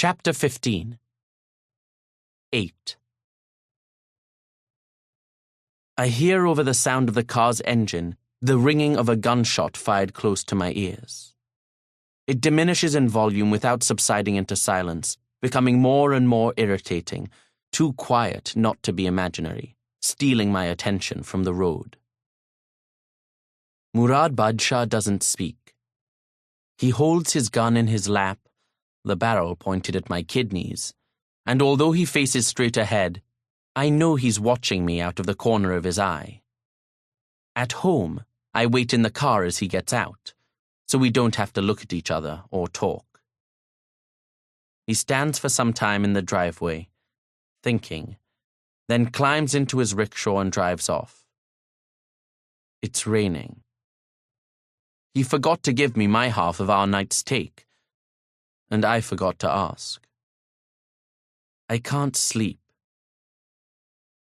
Chapter 15. 8. I hear over the sound of the car's engine the ringing of a gunshot fired close to my ears. It diminishes in volume without subsiding into silence, becoming more and more irritating, too quiet not to be imaginary, stealing my attention from the road. Murad Badshah doesn't speak. He holds his gun in his lap, the barrel pointed at my kidneys, and although he faces straight ahead, I know he's watching me out of the corner of his eye. At home, I wait in the car as he gets out, so we don't have to look at each other or talk. He stands for some time in the driveway, thinking, then climbs into his rickshaw and drives off. It's raining. He forgot to give me my half of our night's take, and I forgot to ask. I can't sleep.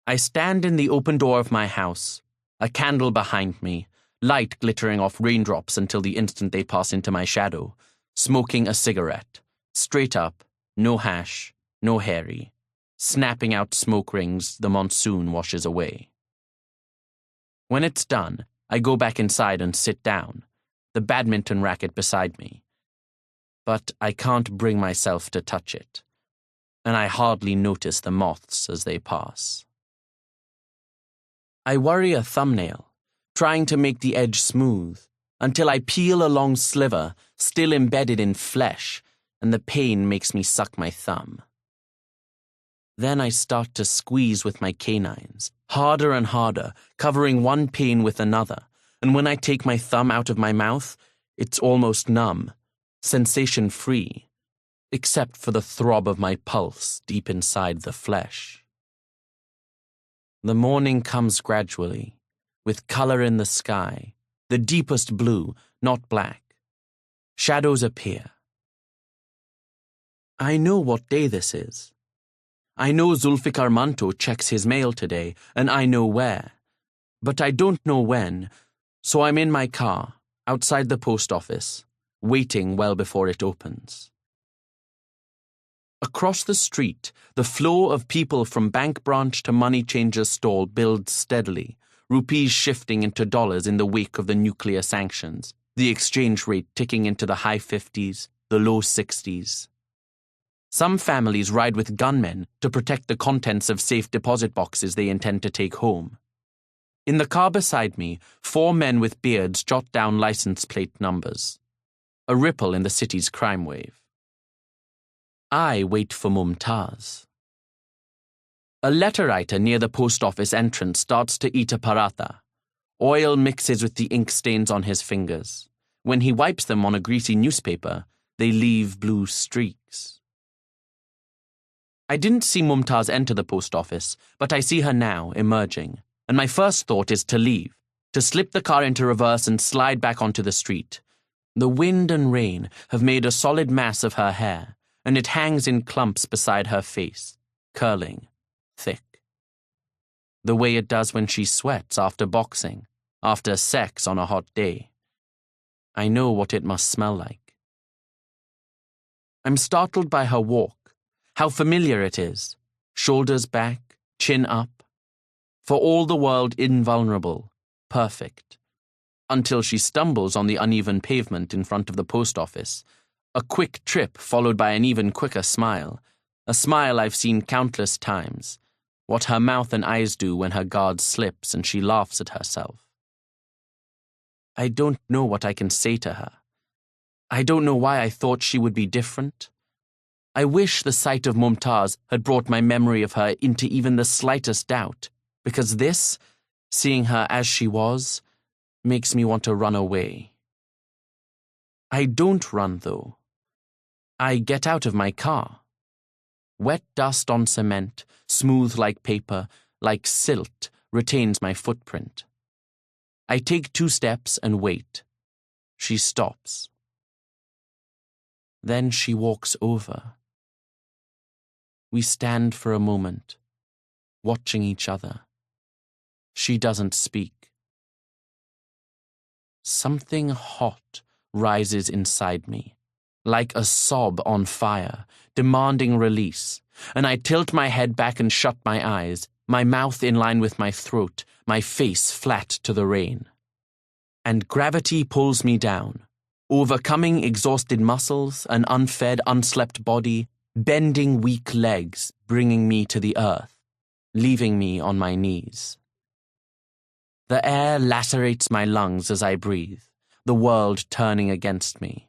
I stand in the open door of my house, a candle behind me, light glittering off raindrops until the instant they pass into my shadow, smoking a cigarette, straight up, no hash, no Harry, snapping out smoke rings the monsoon washes away. When it's done, I go back inside and sit down, the badminton racket beside me. But I can't bring myself to touch it, and I hardly notice the moths as they pass. I worry a thumbnail, trying to make the edge smooth, until I peel a long sliver, still embedded in flesh, and the pain makes me suck my thumb. Then I start to squeeze with my canines, harder and harder, covering one pain with another, and when I take my thumb out of my mouth, it's almost numb, sensation-free, except for the throb of my pulse deep inside the flesh. The morning comes gradually, with color in the sky, the deepest blue, not black. Shadows appear. I know what day this is. I know Zulfikar Manto checks his mail today, and I know where. But I don't know when, so I'm in my car, outside the post office, waiting well before it opens. Across the street, the flow of people from bank branch to money changer's stall builds steadily, rupees shifting into dollars in the wake of the nuclear sanctions, the exchange rate ticking into the high 50s, the low 60s. Some families ride with gunmen to protect the contents of safe deposit boxes they intend to take home. In the car beside me, 4 men with beards jot down license plate numbers. A ripple in the city's crime wave. I wait for Mumtaz. A letter writer near the post office entrance starts to eat a paratha. Oil mixes with the ink stains on his fingers. When he wipes them on a greasy newspaper, they leave blue streaks. I didn't see Mumtaz enter the post office, but I see her now, emerging, and my first thought is to leave, to slip the car into reverse and slide back onto the street. The wind and rain have made a solid mass of her hair, and it hangs in clumps beside her face, curling, thick. The way it does when she sweats after boxing, after sex on a hot day. I know what it must smell like. I'm startled by her walk, how familiar it is, shoulders back, chin up, for all the world invulnerable, perfect, until she stumbles on the uneven pavement in front of the post office, a quick trip followed by an even quicker smile, a smile I've seen countless times, what her mouth and eyes do when her guard slips and she laughs at herself. I don't know what I can say to her. I don't know why I thought she would be different. I wish the sight of Mumtaz had brought my memory of her into even the slightest doubt, because this, seeing her as she was, makes me want to run away. I don't run, though. I get out of my car. Wet dust on cement, smooth like paper, like silt, retains my footprint. I take 2 steps and wait. She stops. Then she walks over. We stand for a moment, watching each other. She doesn't speak. Something hot rises inside me, like a sob on fire, demanding release, and I tilt my head back and shut my eyes, my mouth in line with my throat, my face flat to the rain. And gravity pulls me down, overcoming exhausted muscles, an unfed, unslept body, bending weak legs, bringing me to the earth, leaving me on my knees. The air lacerates my lungs as I breathe, the world turning against me,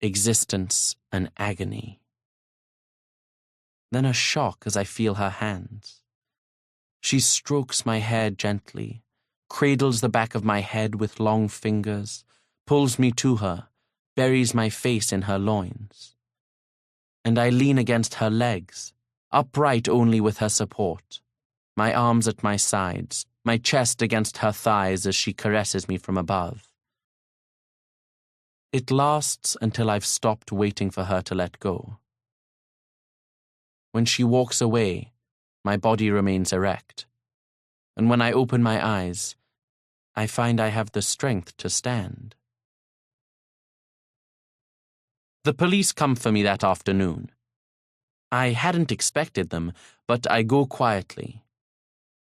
existence an agony. Then a shock as I feel her hands. She strokes my hair gently, cradles the back of my head with long fingers, pulls me to her, buries my face in her loins. And I lean against her legs, upright only with her support, my arms at my sides, my chest against her thighs as she caresses me from above. It lasts until I've stopped waiting for her to let go. When she walks away, my body remains erect, and when I open my eyes, I find I have the strength to stand. The police come for me that afternoon. I hadn't expected them, but I go quietly.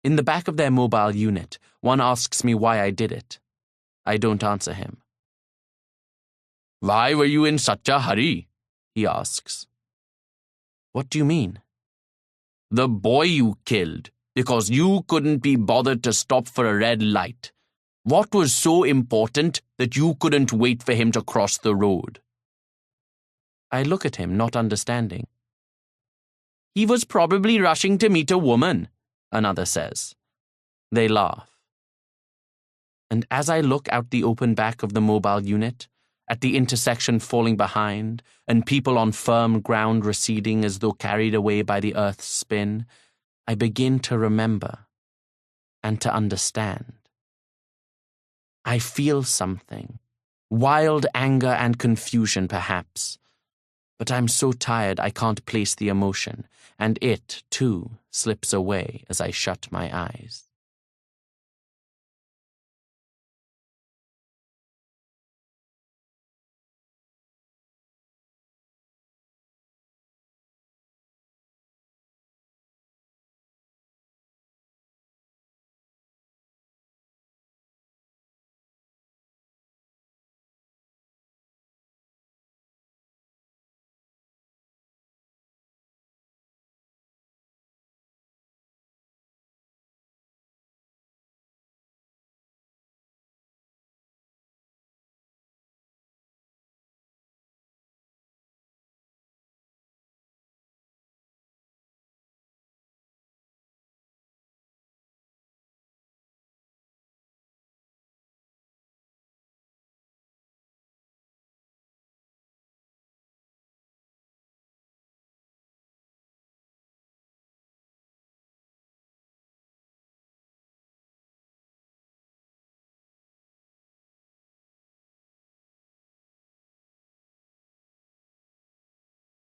In the back of their mobile unit, one asks me why I did it. I don't answer him. "Why were you in such a hurry?" he asks. "What do you mean?" "The boy you killed, because you couldn't be bothered to stop for a red light. What was so important that you couldn't wait for him to cross the road?" I look at him, not understanding. "He was probably rushing to meet a woman," another says. They laugh. And as I look out the open back of the mobile unit, at the intersection falling behind, and people on firm ground receding as though carried away by the earth's spin, I begin to remember and to understand. I feel something, wild anger and confusion perhaps, but I'm so tired I can't place the emotion, and it, too, slips away as I shut my eyes.